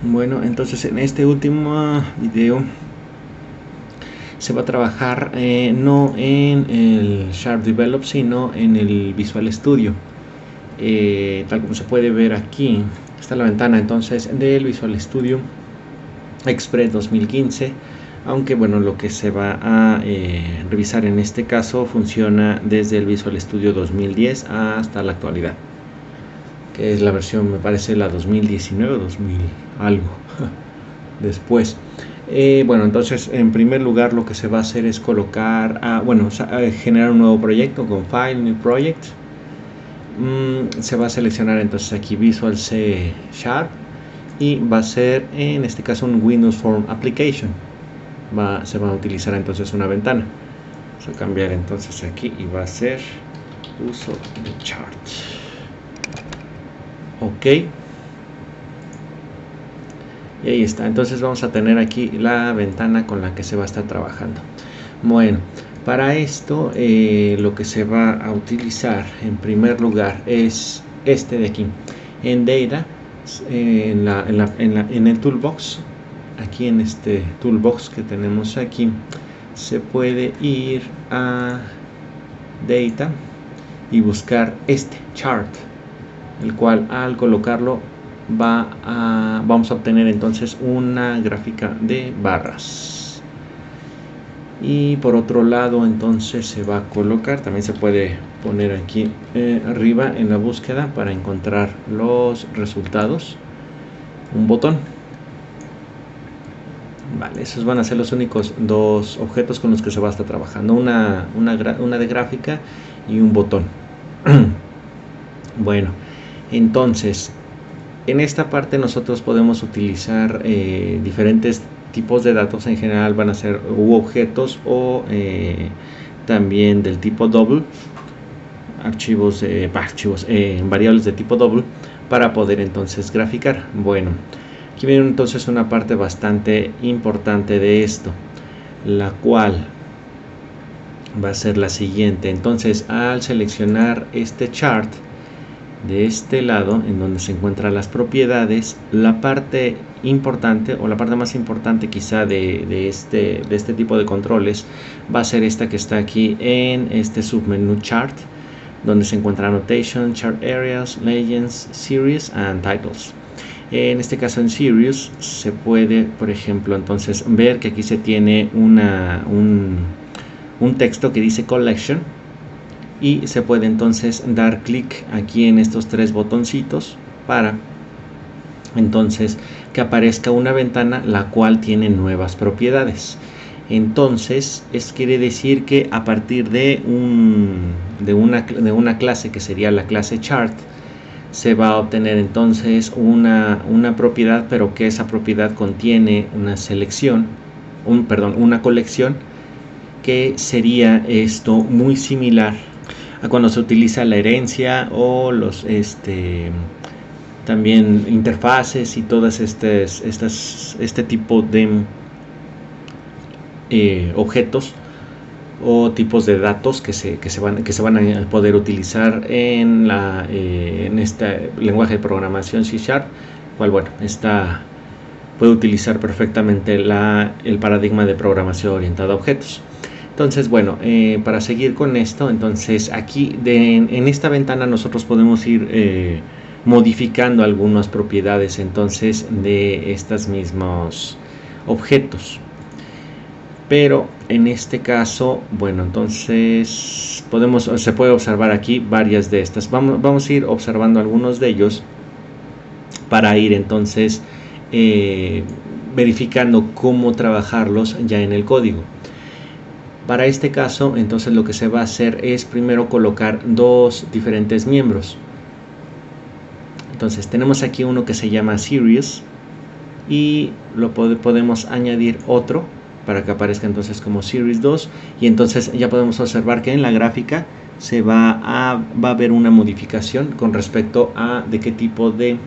Bueno, entonces en este último video se va a trabajar no en el Sharp Develop, sino en el Visual Studio. Tal como se puede ver aquí, está la ventana entonces del Visual Studio Express 2015, aunque bueno, lo que se va a revisar en este caso funciona desde el Visual Studio 2010 hasta la actualidad, que es la versión, me parece, la 2019 o 2000 algo después. Bueno, entonces en primer lugar lo que se va a hacer es colocar, generar un nuevo proyecto con File, New Project. Se va a seleccionar entonces aquí Visual C Sharp y va a ser en este caso un Windows Form Application. Se va a utilizar entonces una ventana. Vamos a cambiar entonces aquí y va a ser uso de chart. Ok. Y ahí está. Entonces vamos a tener aquí la ventana con la que se va a estar trabajando. Bueno, para esto lo que se va a utilizar en primer lugar es este de aquí. En Data, en el Toolbox, aquí en este Toolbox que tenemos aquí, se puede ir a Data y buscar este Chart, el cual al colocarlo vamos a obtener entonces una gráfica de barras. Y por otro lado entonces se va a colocar, también se puede poner aquí arriba en la búsqueda para encontrar los resultados, un botón. Vale, esos van a ser los únicos dos objetos con los que se va a estar trabajando, una de gráfica y un botón. Bueno, entonces en esta parte nosotros podemos utilizar diferentes tipos de datos. En general van a ser objetos o también del tipo double, variables de tipo double, para poder entonces graficar. Bueno, aquí viene entonces una parte bastante importante de esto, la cual va a ser la siguiente. Entonces al seleccionar este chart de este lado, en donde se encuentran las propiedades, la parte importante o la parte más importante quizá de este tipo de controles va a ser esta que está aquí en este submenú Chart, donde se encuentra Annotation, Chart Areas, Legends, Series and Titles. En este caso en Series se puede, por ejemplo, entonces ver que aquí se tiene un texto que dice Collection, y se puede entonces dar clic aquí en estos tres botoncitos para entonces que aparezca una ventana la cual tiene nuevas propiedades. Entonces quiere decir que a partir de una clase que sería la clase chart, se va a obtener entonces una propiedad, pero que esa propiedad contiene una selección, una colección, que sería esto muy similar a cuando se utiliza la herencia o los también interfaces y todas este tipo de objetos o tipos de datos que se van a poder utilizar en este lenguaje de programación C#, cual bueno, puede utilizar perfectamente el paradigma de programación orientada a objetos. Entonces, bueno, para seguir con esto, entonces aquí en esta ventana nosotros podemos ir modificando algunas propiedades entonces de estos mismos objetos. Pero en este caso, bueno, entonces se puede observar aquí varias de estas. Vamos a ir observando algunos de ellos para ir entonces verificando cómo trabajarlos ya en el código. Para este caso, entonces lo que se va a hacer es primero colocar dos diferentes miembros. Entonces tenemos aquí uno que se llama Series y podemos añadir otro para que aparezca entonces como Series 2, y entonces ya podemos observar que en la gráfica va a haber una modificación con respecto a de qué tipo de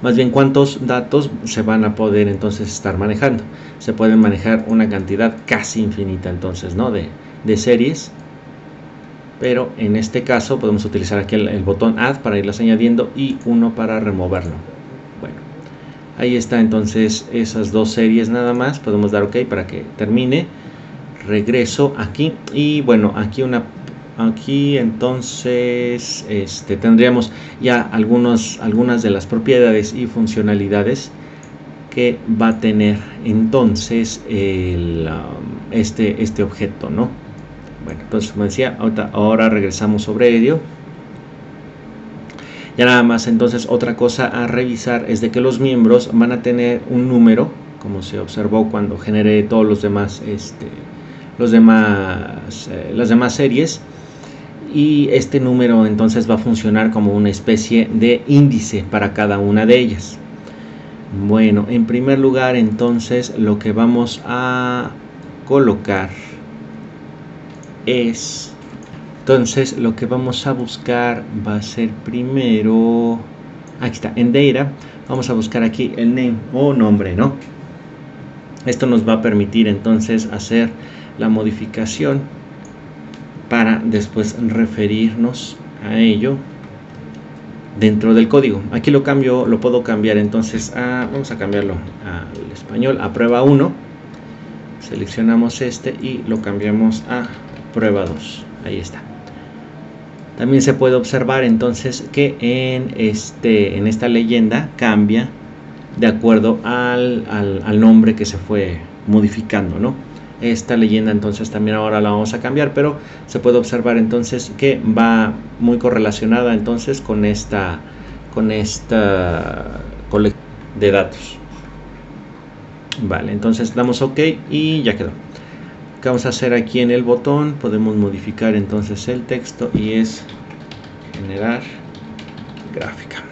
más bien cuántos datos se van a poder entonces estar manejando. Se pueden manejar una cantidad casi infinita entonces, ¿no? de series, pero en este caso podemos utilizar aquí el botón Add para irlas añadiendo y uno para removerlo. Bueno, Ahí está entonces esas dos series nada más. Podemos dar OK para que termine. Regreso aquí y bueno, aquí entonces tendríamos ya algunas de las propiedades y funcionalidades que va a tener entonces este objeto, ¿no? Bueno, entonces como decía, ahora regresamos sobre ello. Ya nada más entonces otra cosa a revisar es de que los miembros van a tener un número, como se observó cuando generé todos los demás las demás series, y este número entonces va a funcionar como una especie de índice para cada una de ellas. Bueno, en primer lugar entonces lo que vamos a colocar es, entonces lo que vamos a buscar va a ser primero, aquí está, en Data, vamos a buscar aquí el name o nombre, ¿no? Esto nos va a permitir entonces hacer la modificación para después referirnos a ello dentro del código. Aquí lo puedo cambiar entonces vamos a cambiarlo al español, a prueba 1. Seleccionamos y lo cambiamos a prueba 2. Ahí está. También se puede observar entonces que en esta leyenda cambia de acuerdo al nombre que se fue modificando, ¿no? Esta leyenda entonces también ahora la vamos a cambiar, pero se puede observar entonces que va muy correlacionada entonces con esta colección de datos. Vale, entonces damos OK y ya quedó. ¿Qué vamos a hacer aquí en el botón? Podemos modificar entonces el texto y es generar gráfica.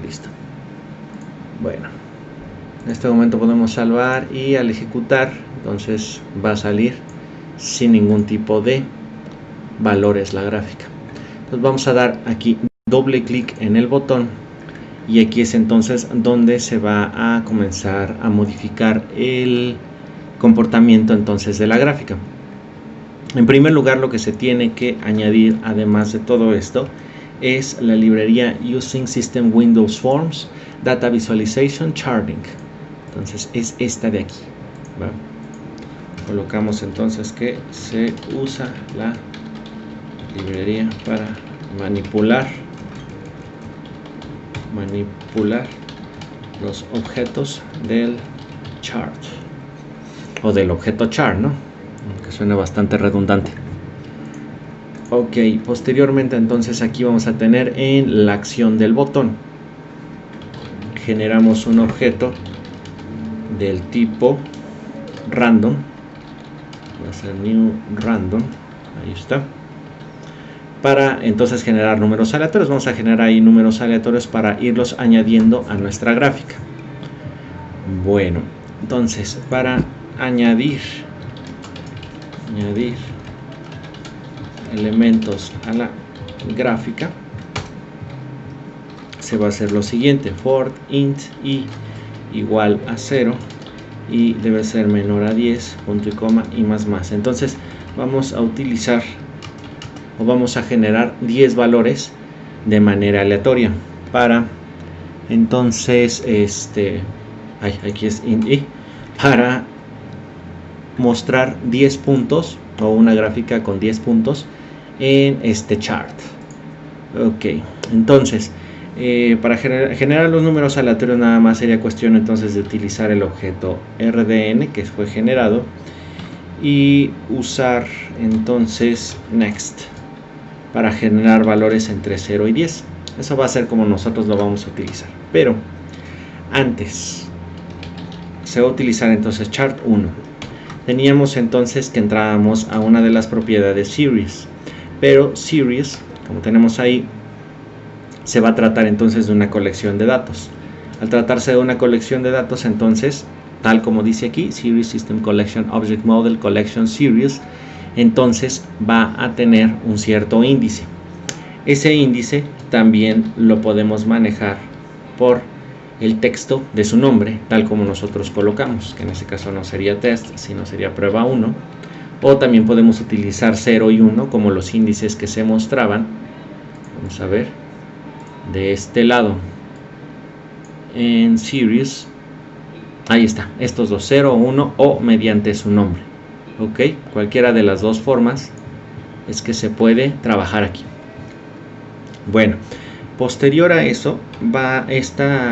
Listo. Bueno, en este momento podemos salvar y al ejecutar entonces va a salir sin ningún tipo de valores la gráfica. Entonces vamos a dar aquí doble clic en el botón y aquí es entonces donde se va a comenzar a modificar el comportamiento entonces de la gráfica. En primer lugar, lo que se tiene que añadir además de todo esto es la librería Using System Windows Forms Data Visualization Charting. Entonces es esta de aquí, ¿va? Colocamos entonces que se usa la librería para manipular los objetos del chart o del objeto chart, ¿no? Que suena bastante redundante. Ok, posteriormente entonces aquí vamos a tener en la acción del botón, generamos un objeto del tipo random, va a ser new random, ahí está, para entonces generar números aleatorios. Vamos a generar ahí números aleatorios para irlos añadiendo a nuestra gráfica. Bueno, entonces para añadir elementos a la gráfica se va a hacer lo siguiente: for int i igual a 0 y debe ser menor a 10, punto y coma y más. Entonces vamos a utilizar o vamos a generar 10 valores de manera aleatoria para entonces aquí es int i, para mostrar 10 puntos o una gráfica con 10 puntos en este chart. Ok, entonces para generar los números aleatorios nada más sería cuestión entonces de utilizar el objeto RDN que fue generado y usar entonces next para generar valores entre 0 y 10. Eso va a ser como nosotros lo vamos a utilizar, pero antes se va a utilizar entonces chart 1. Teníamos entonces que entrábamos a una de las propiedades series, pero series, como tenemos ahí, se va a tratar entonces de una colección de datos. Al tratarse de una colección de datos, entonces, tal como dice aquí, Series System Collection Object Model Collection Series, entonces va a tener un cierto índice. Ese índice también lo podemos manejar por el texto de su nombre, tal como nosotros colocamos, que en este caso no sería test, sino sería prueba 1, o también podemos utilizar 0 y 1 como los índices que se mostraban. Vamos a ver de este lado. en series. Ahí está, estos dos, 0, 1 o mediante su nombre. Ok, cualquiera de las dos formas es que se puede trabajar aquí. Bueno, posterior a eso va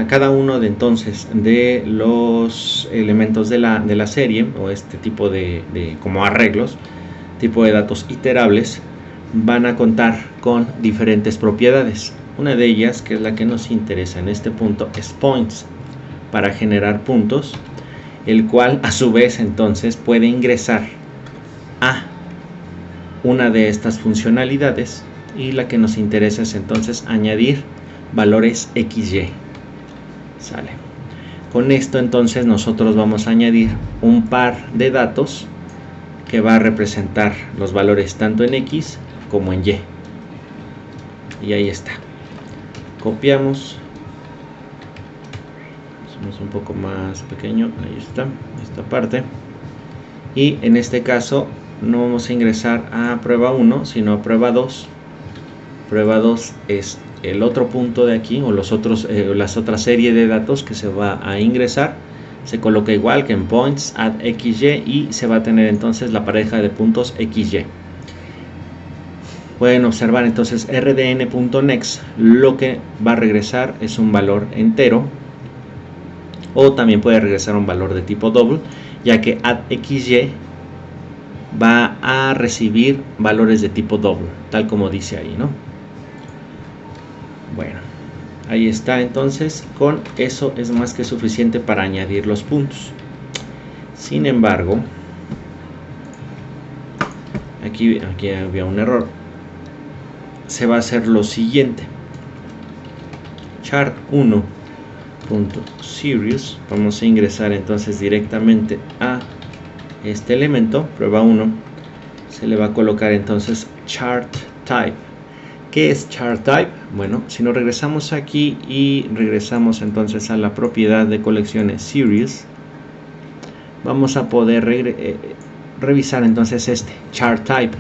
cada uno de entonces de los elementos de la serie, o este tipo de como arreglos, tipo de datos iterables, van a contar con diferentes propiedades. Una de ellas, que es la que nos interesa en este punto, es points, para generar puntos, el cual a su vez entonces puede ingresar a una de estas funcionalidades, y la que nos interesa es entonces añadir valores XY. Sale. Con esto entonces nosotros vamos a añadir un par de datos que va a representar los valores tanto en X como en Y. Y ahí está. Copiamos. Hacemos un poco más pequeño. Ahí está. Esta parte. Y en este caso no vamos a ingresar a prueba 1, sino a prueba 2. Prueba 2 es el otro punto de aquí, o las otra serie de datos que se va a ingresar. Se coloca igual que en points, add XY, y se va a tener entonces la pareja de puntos XY. Pueden observar entonces rdn.next, lo que va a regresar es un valor entero, o también puede regresar un valor de tipo double, ya que add XY va a recibir valores de tipo double, tal como dice ahí, ¿no? Bueno, ahí está. Entonces con eso es más que suficiente para añadir los puntos. Sin embargo, aquí había un error. Se va a hacer lo siguiente: chart1.series, vamos a ingresar entonces directamente a este elemento, prueba 1, se le va a colocar entonces chart type. ¿Qué es chart type? Bueno, si nos regresamos aquí y regresamos entonces a la propiedad de colecciones series, vamos a poder revisar entonces este chart type.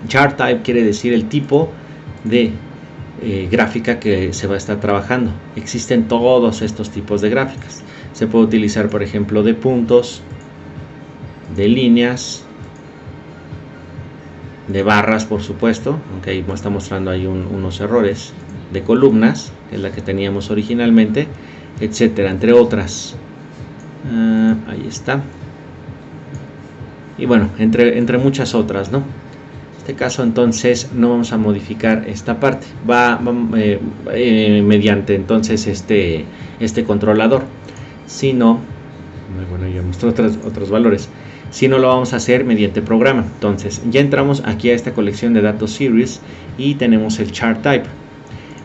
Chart type quiere decir el tipo de gráfica que se va a estar trabajando. Existen todos estos tipos de gráficas. Se puede utilizar, por ejemplo, de puntos, de líneas, de barras, por supuesto, aunque ahí me está mostrando ahí unos errores, de columnas, que es la que teníamos originalmente, etcétera, entre otras. Ahí está. Y bueno, entre muchas otras, ¿no? En este caso entonces no vamos a modificar esta parte, va mediante entonces este controlador, sino, bueno, ya mostró otros valores, si no lo vamos a hacer mediante programa. Entonces ya entramos aquí a esta colección de datos series y tenemos el chart type.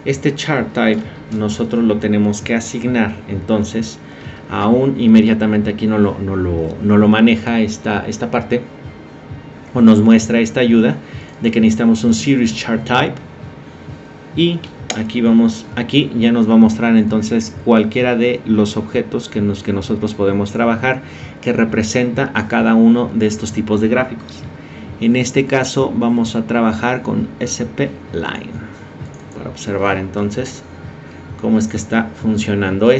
Este chart type nosotros lo tenemos que asignar entonces aún inmediatamente. Aquí no lo maneja esta parte, o nos muestra esta ayuda de que necesitamos un series chart type, y aquí ya nos va a mostrar entonces cualquiera de los objetos que nosotros podemos trabajar, que representa a cada uno de estos tipos de gráficos. En este caso vamos a trabajar con spline para observar entonces cómo es que está funcionando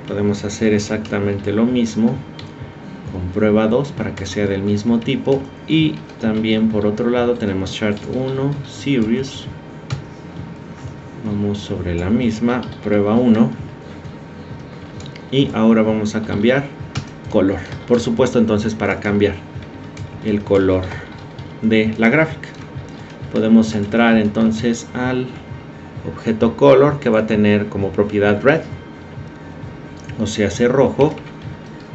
Podemos hacer exactamente lo mismo con prueba 2 para que sea del mismo tipo, y también por otro lado tenemos chart 1 series. Vamos sobre la misma prueba 1, y ahora vamos a cambiar color, por supuesto. Entonces, para cambiar el color de la gráfica, podemos entrar entonces al objeto color, que va a tener como propiedad red, o sea, hace rojo.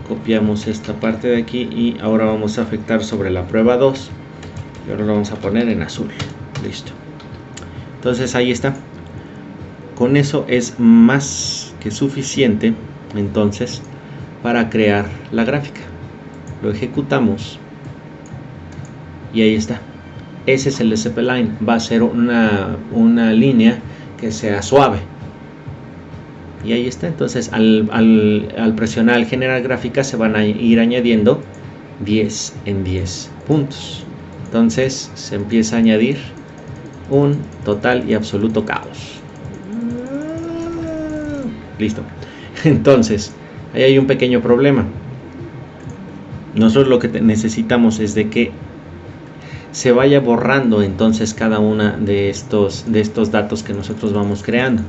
Copiamos esta parte de aquí y ahora vamos a afectar sobre la prueba 2, y ahora lo vamos a poner en azul. Listo. Entonces ahí está. Con eso es más que suficiente entonces para crear la gráfica. Lo ejecutamos y ahí está. Ese es el spline. Va a ser una línea que sea suave. Y ahí está. Entonces al presionar generar gráfica se van a ir añadiendo 10 en 10 puntos. Entonces se empieza a añadir un total y absoluto caos. listo. Entonces, ahí hay un pequeño problema. Nosotros lo que necesitamos es de que se vaya borrando entonces cada una de estos datos que nosotros vamos creando,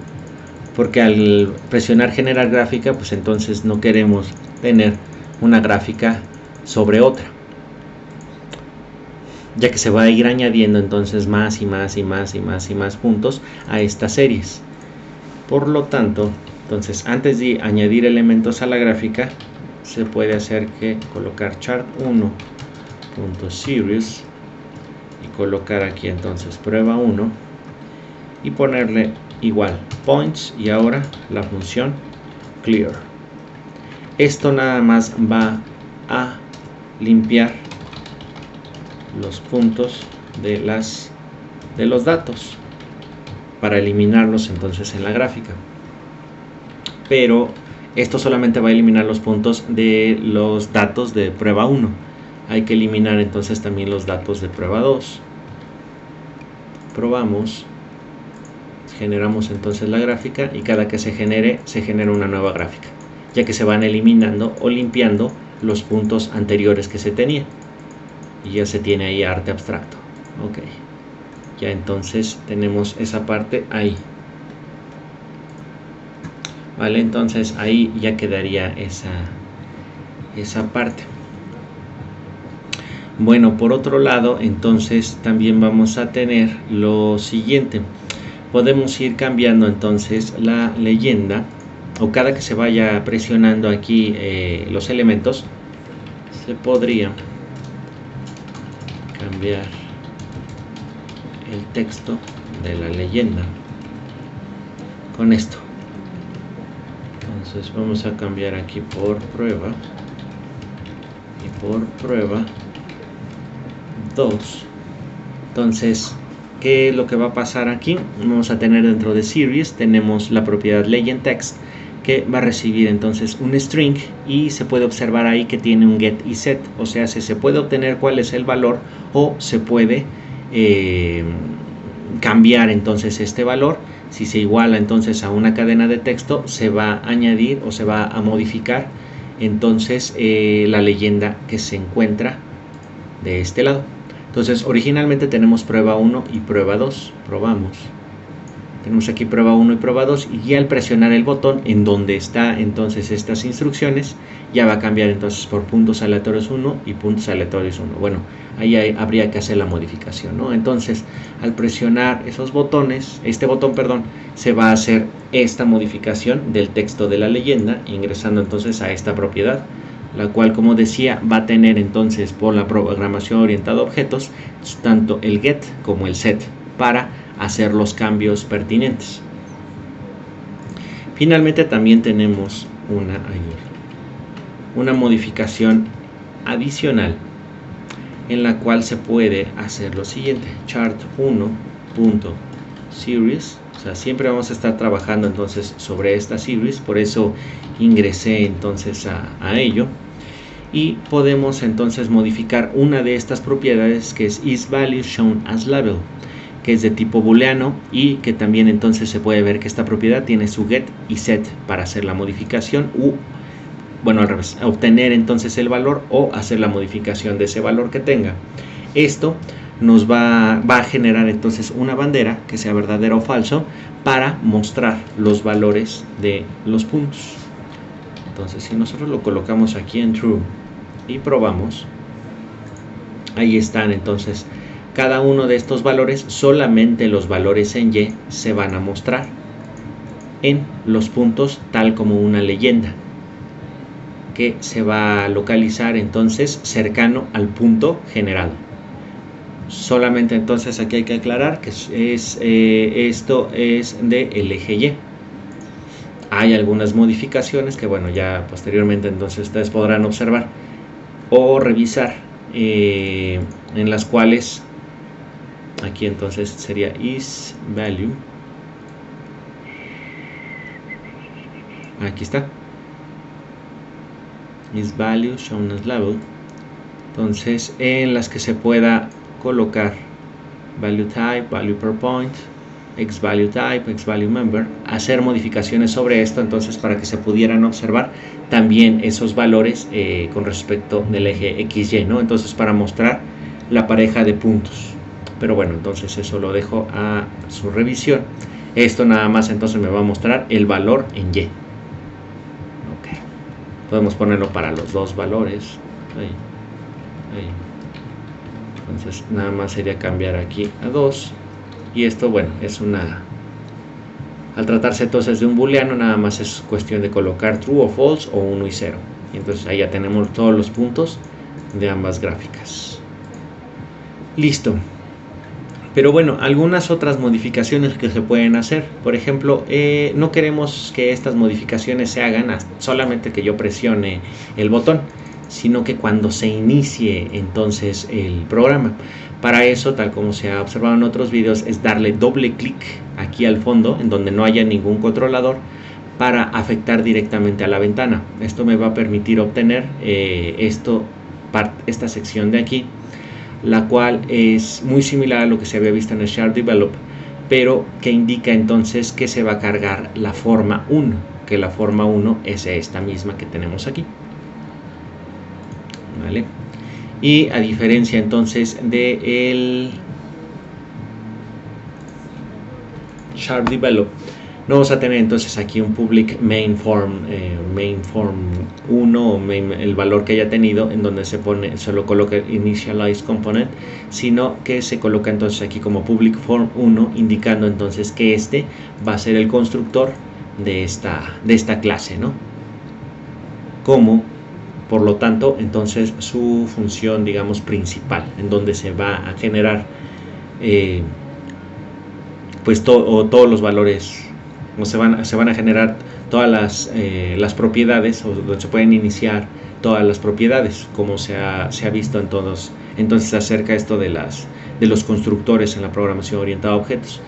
porque al presionar generar gráfica, pues entonces no queremos tener una gráfica sobre otra, ya que se va a ir añadiendo entonces más y más y más y más y más puntos a estas series. Por lo tanto, entonces antes de añadir elementos a la gráfica, se puede hacer que colocar chart1.series y colocar aquí entonces prueba 1 y ponerle igual points y ahora la función clear. Esto nada más va a limpiar los puntos de los datos para eliminarlos entonces en la gráfica, pero esto solamente va a eliminar los puntos de los datos de prueba 1. Hay que eliminar entonces también los datos de prueba 2. Probamos, generamos entonces la gráfica y cada que se genera una nueva gráfica, ya que se van eliminando o limpiando los puntos anteriores que se tenía y ya se tiene ahí arte abstracto. Ok, ya entonces tenemos esa parte ahí. Vale, entonces ahí ya quedaría esa parte. Bueno, por otro lado, entonces también vamos a tener lo siguiente. Podemos ir cambiando entonces la leyenda, o cada que se vaya presionando aquí los elementos, se podría cambiar el texto de la leyenda con esto. Entonces vamos a cambiar aquí por prueba y por prueba 2. Entonces, ¿qué es lo que va a pasar aquí? Vamos a tener dentro de series, tenemos la propiedad legend text, que va a recibir entonces un string y se puede observar ahí que tiene un get y set, o sea, se puede obtener cuál es el valor o se puede cambiar entonces este valor. Si se iguala entonces a una cadena de texto, se va a añadir o se va a modificar entonces la leyenda que se encuentra de este lado. Entonces originalmente tenemos prueba 1 y prueba 2, probamos. Tenemos aquí prueba 1 y prueba 2 y al presionar el botón en donde está entonces estas instrucciones, ya va a cambiar entonces por puntos aleatorios 1 y puntos aleatorios 1. Bueno, ahí habría que hacer la modificación, ¿no? Entonces, al presionar esos botones, este botón, perdón, se va a hacer esta modificación del texto de la leyenda, ingresando entonces a esta propiedad, la cual, como decía, va a tener entonces por la programación orientada a objetos, tanto el get como el set, para hacer los cambios pertinentes. Finalmente también tenemos una modificación adicional en la cual se puede hacer lo siguiente: chart1.series, o sea, siempre vamos a estar trabajando entonces sobre esta series, por eso ingresé entonces a ello, y podemos entonces modificar una de estas propiedades que es isValueShownAsLabel, que es de tipo booleano y que también entonces se puede ver que esta propiedad tiene su get y set para hacer la modificación bueno, al revés, obtener entonces el valor o hacer la modificación de ese valor que tenga. Esto nos va a generar entonces una bandera que sea verdadero o falso para mostrar los valores de los puntos. Entonces, si nosotros lo colocamos aquí en true y probamos, ahí están entonces cada uno de estos valores. Solamente los valores en Y se van a mostrar en los puntos tal como una leyenda que se va a localizar entonces cercano al punto generado. Solamente entonces aquí hay que aclarar que esto es del eje Y. Hay algunas modificaciones que, bueno, ya posteriormente entonces ustedes podrán observar o revisar, en las cuales aquí entonces sería isValue, aquí está, isValueShownAsLabel, entonces en las que se pueda colocar value type, value per point, xValueType, xValueMember, hacer modificaciones sobre esto, entonces para que se pudieran observar también esos valores con respecto del eje XY, ¿no? Entonces para mostrar la pareja de puntos. Pero bueno, entonces eso lo dejo a su revisión. Esto nada más entonces me va a mostrar el valor en Y. Ok. Podemos ponerlo para los dos valores. Ahí. Ahí. Entonces nada más sería cambiar aquí a 2. Y esto, bueno, es una... Al tratarse entonces de un booleano, nada más es cuestión de colocar true o false o 1 y 0. Y entonces ahí ya tenemos todos los puntos de ambas gráficas. Listo. Pero bueno, algunas otras modificaciones que se pueden hacer. Por ejemplo, no queremos que estas modificaciones se hagan solamente que yo presione el botón, sino que cuando se inicie entonces el programa. Para eso, tal como se ha observado en otros vídeos, es darle doble clic aquí al fondo, en donde no haya ningún controlador, para afectar directamente a la ventana. Esto me va a permitir obtener esta sección de aquí, la cual es muy similar a lo que se había visto en el Sharp Develop, pero que indica entonces que se va a cargar la forma 1, que la forma 1 es esta misma que tenemos aquí. ¿Vale? Y a diferencia entonces de el Sharp Develop, no vamos a tener entonces aquí un public main form 1 o el valor que haya tenido, en donde se lo coloca el initialize component, sino que se coloca entonces aquí como public form 1, indicando entonces que este va a ser el constructor de esta clase, ¿no? Por lo tanto, entonces su función, digamos, principal, en donde se va a generar pues todos los valores, o se van a generar todas las propiedades, o donde se pueden iniciar todas las propiedades, como se ha visto en todos. Entonces acerca esto de los constructores en la programación orientada a objetos.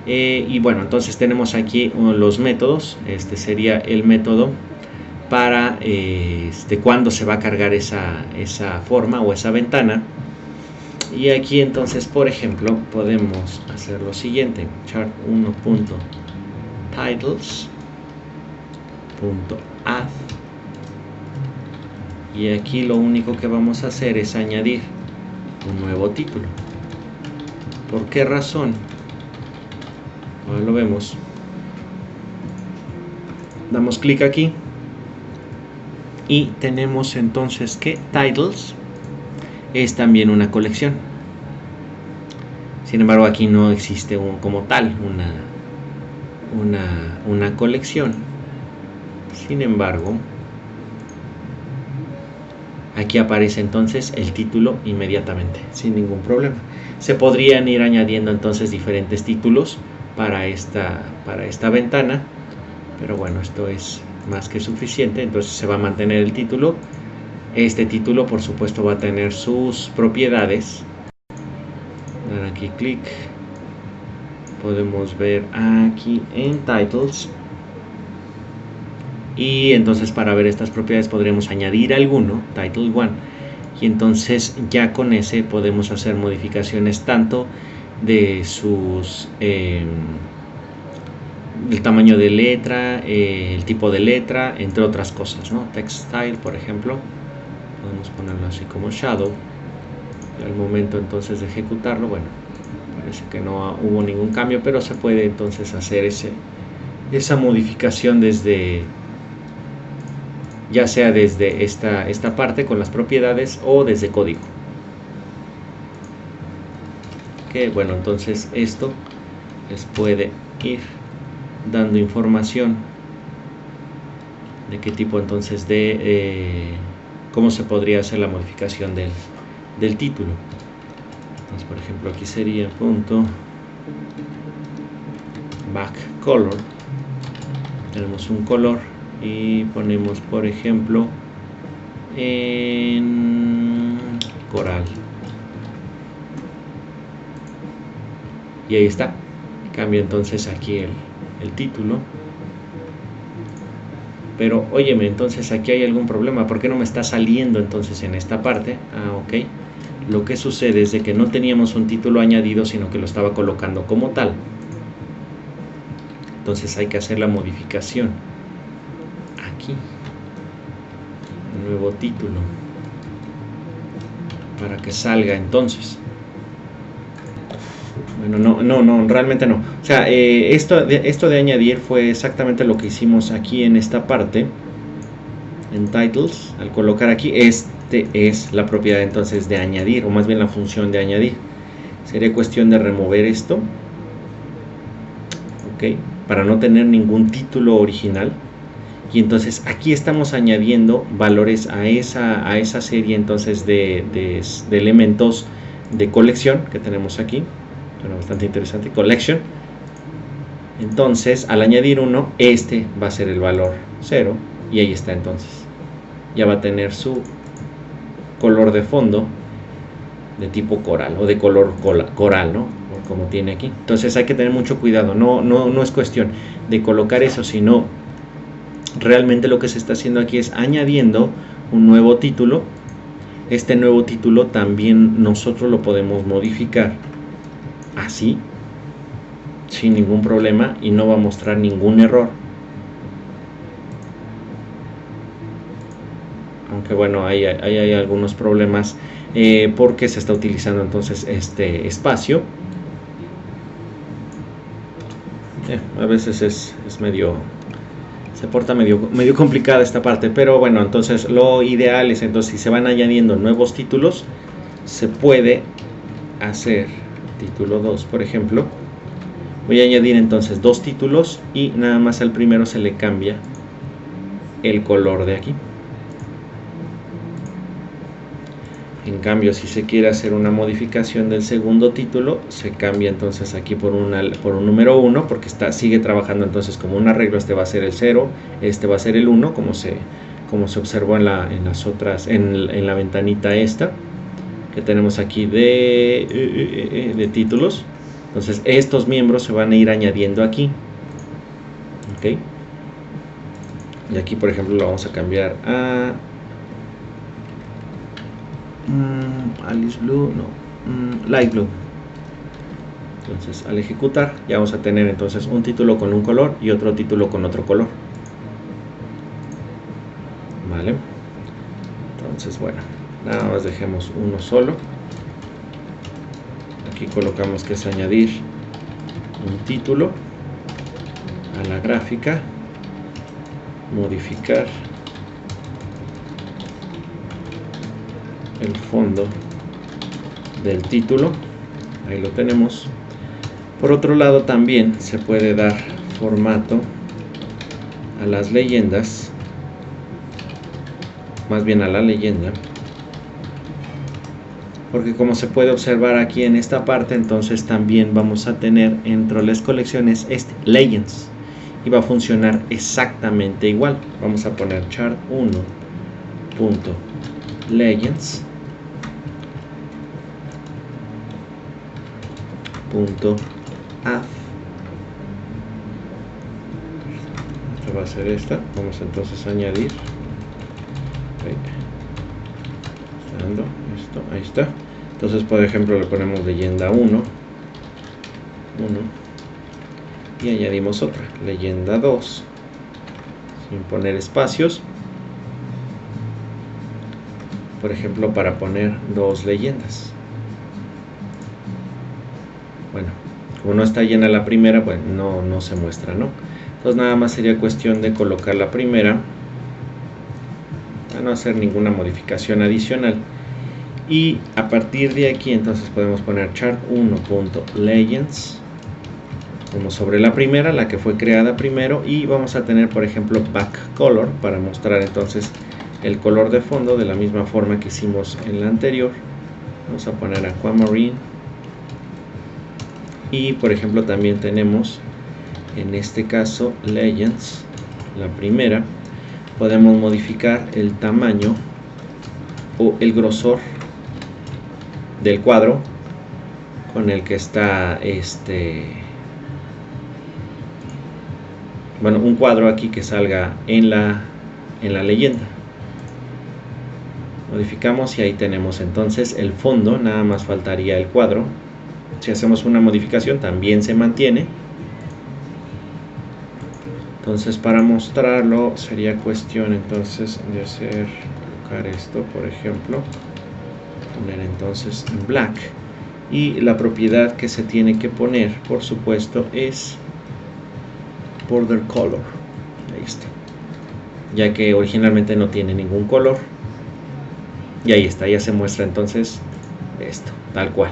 Y bueno, entonces tenemos aquí los métodos. Este sería el método para cuándo se va a cargar esa forma o esa ventana. Y aquí entonces, por ejemplo, podemos hacer lo siguiente: chart1.titles.add, y aquí lo único que vamos a hacer es añadir un nuevo título. ¿Por qué razón? Ahora lo vemos. Damos clic aquí y tenemos entonces que titles es también una colección. Sin embargo, aquí no existe como tal una colección. Sin embargo, aquí aparece entonces el título inmediatamente, sin ningún problema. Se podrían ir añadiendo entonces diferentes títulos para esta ventana, pero bueno, esto es más que suficiente. Entonces se va a mantener el título. Este título, por supuesto, va a tener sus propiedades. Dan aquí clic. Podemos ver aquí en titles. Y entonces para ver estas propiedades podremos añadir alguno, title 1. Y entonces ya con ese podemos hacer modificaciones tanto de el tamaño de letra, el tipo de letra, entre otras cosas, ¿no? Text style, por ejemplo. Podemos ponerlo así como shadow. Y al momento entonces de ejecutarlo, bueno, parece que no hubo ningún cambio, pero se puede entonces hacer esa modificación ya sea desde esta parte con las propiedades o desde código. Que bueno, entonces esto les puede ir dando información de qué tipo entonces cómo se podría hacer la modificación del título. Entonces, por ejemplo, aquí sería punto back color. Tenemos un color y ponemos, por ejemplo, en coral. Y ahí está. Cambia entonces aquí el título. Pero óyeme, entonces aquí hay algún problema. ¿Por qué no me está saliendo entonces en esta parte? Ok. Lo que sucede es de que no teníamos un título añadido, sino que lo estaba colocando como tal. entonces hay que hacer la modificación aquí, nuevo título, para que salga entonces. Bueno, no, realmente no. O sea, esto de añadir fue exactamente lo que hicimos aquí en esta parte, en titles. Al colocar aquí, este es la propiedad entonces de añadir, o más bien la función de añadir. Sería cuestión de remover esto, ok, para no tener ningún título original. Y entonces aquí estamos añadiendo valores a esa serie entonces de elementos de colección que tenemos aquí. Bueno, bastante interesante, collection. Entonces al añadir uno, este va a ser el valor 0, y ahí está. Entonces ya va a tener su color de fondo de tipo coral, o de color coral, ¿no? Como tiene aquí. Entonces hay que tener mucho cuidado, no es cuestión de colocar eso, sino realmente lo que se está haciendo aquí es añadiendo un nuevo título. Este nuevo título también nosotros lo podemos modificar así, sin ningún problema, y no va a mostrar ningún error. Aunque bueno, ahí hay algunos problemas porque se está utilizando entonces este espacio. A veces es medio, se porta medio complicada esta parte, pero bueno, entonces lo ideal es, entonces, si se van añadiendo nuevos títulos, se puede hacer título 2, por ejemplo. Voy a añadir entonces 2 títulos y nada más al primero se le cambia el color de aquí. En cambio, si se quiere hacer una modificación del segundo título, se cambia entonces aquí por un número 1, porque sigue trabajando entonces como un arreglo. Este va a ser el 0, este va a ser el 1, como se observó en la ventanita esta que tenemos aquí de títulos. Entonces estos miembros se van a ir añadiendo aquí, ok. Y aquí, por ejemplo, lo vamos a cambiar a Alice Blue, Light Blue. Entonces al ejecutar ya vamos a tener entonces un título con un color y otro título con otro color. Vale, entonces bueno, nada más dejemos uno solo. Aquí colocamos que es añadir un título a la gráfica, modificar el fondo del título. Ahí lo tenemos. Por otro lado, también se puede dar formato a las leyendas, más bien a la leyenda, porque como se puede observar aquí en esta parte, entonces también vamos a tener dentro de las colecciones Legends, y va a funcionar exactamente igual. Vamos a poner chart1.legends .add. Esta va a ser esta. Vamos entonces a añadir esto, ahí está. Entonces, por ejemplo, le ponemos leyenda 1 y añadimos otra, leyenda 2, sin poner espacios, por ejemplo, para poner 2 leyendas. Bueno, como no está llena la primera, pues no se muestra, ¿no? Entonces nada más sería cuestión de colocar la primera, a no hacer ninguna modificación adicional, y a partir de aquí entonces podemos poner chart1.legends como sobre la primera, la que fue creada primero, y vamos a tener, por ejemplo, backcolor para mostrar entonces el color de fondo de la misma forma que hicimos en la anterior. Vamos a poner aquamarine, y por ejemplo también tenemos en este caso legends, la primera. Podemos modificar el tamaño o el grosor del cuadro con el que está bueno, un cuadro aquí que salga en la leyenda. Modificamos y ahí tenemos entonces el fondo, nada más faltaría el cuadro. Si hacemos una modificación también se mantiene. Entonces para mostrarlo sería cuestión entonces de colocar esto, por ejemplo, poner entonces en black, y la propiedad que se tiene que poner, por supuesto, es border color. Ahí está, ya que originalmente no tiene ningún color, y ahí está, ya se muestra entonces esto tal cual.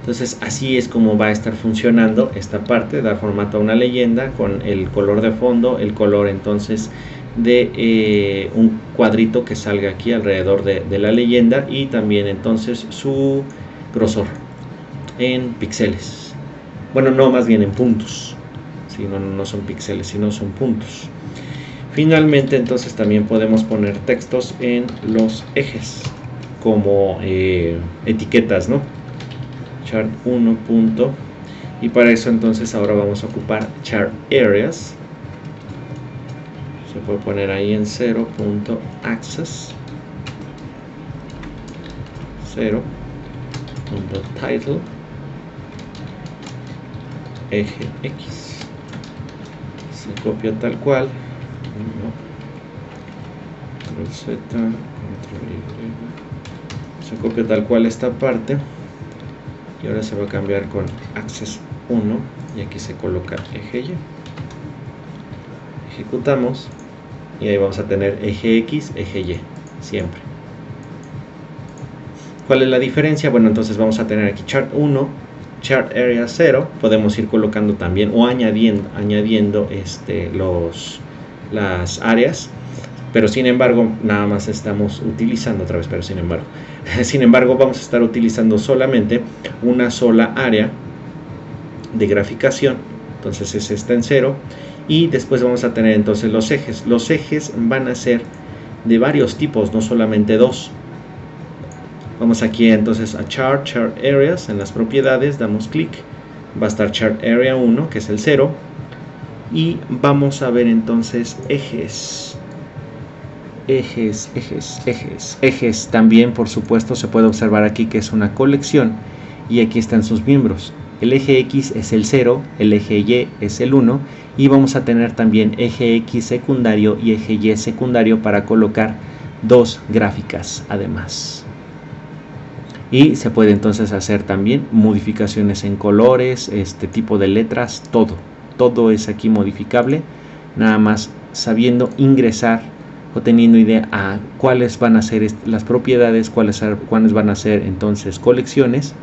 Entonces así es como va a estar funcionando esta parte, dar formato a una leyenda con el color de fondo, el color entonces de un cuadrito que salga aquí alrededor de la leyenda, y también entonces su grosor en píxeles. Bueno, no, más bien en puntos. Sí, no son píxeles, sino son puntos. Finalmente entonces también podemos poner textos en los ejes como etiquetas, ¿no? Chart 1 punto, y para eso entonces ahora vamos a ocupar chart areas. Se puede poner ahí en 0.access, 0.title, eje X. Se copia tal cual, Control Z, Control Y. Se copia tal cual esta parte, y ahora se va a cambiar con access 1, y aquí se coloca eje Y. Ejecutamos y ahí vamos a tener eje X, eje Y, siempre. ¿Cuál es la diferencia? Bueno, entonces vamos a tener aquí chart 1, chart area 0. Podemos ir colocando también o añadiendo las áreas, pero sin embargo nada más estamos utilizando otra vez, pero sin embargo vamos a estar utilizando solamente una sola área de graficación. Entonces es esta en 0, y después vamos a tener entonces los ejes. Los ejes van a ser de varios tipos, no solamente dos. Vamos aquí entonces a chart areas, en las propiedades damos clic, va a estar chart area 1, que es el 0, y vamos a ver entonces ejes. Ejes también, por supuesto, se puede observar aquí que es una colección, y aquí están sus miembros. El eje X es el 0, el eje Y es el 1, y vamos a tener también eje X secundario y eje Y secundario para colocar dos gráficas además. Y se puede entonces hacer también modificaciones en colores, este tipo de letras, todo es aquí modificable, nada más sabiendo ingresar o teniendo idea a cuáles van a ser las propiedades, cuáles van a ser entonces colecciones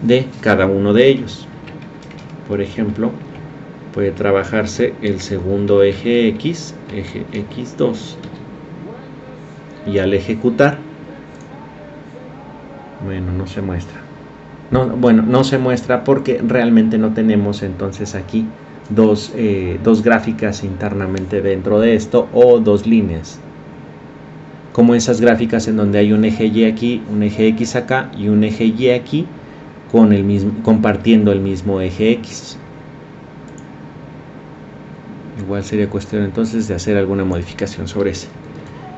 de cada uno de ellos. Por ejemplo, puede trabajarse el segundo eje X, eje X2, y al ejecutar, bueno, no se muestra. No se muestra porque realmente no tenemos entonces aquí dos gráficas internamente dentro de esto, o dos líneas, como esas gráficas en donde hay un eje Y aquí, un eje X acá y un eje Y aquí, compartiendo el mismo eje X. Igual sería cuestión entonces de hacer alguna modificación sobre ese.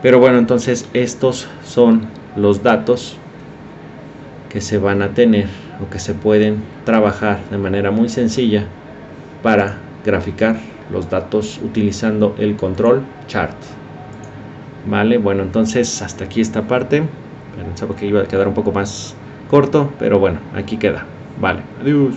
Pero bueno, entonces estos son los datos que se van a tener o que se pueden trabajar de manera muy sencilla para graficar los datos utilizando el control chart. Vale, bueno, entonces hasta aquí esta parte. Pensaba que iba a quedar un poco más corto, pero bueno, aquí queda. Vale, adiós.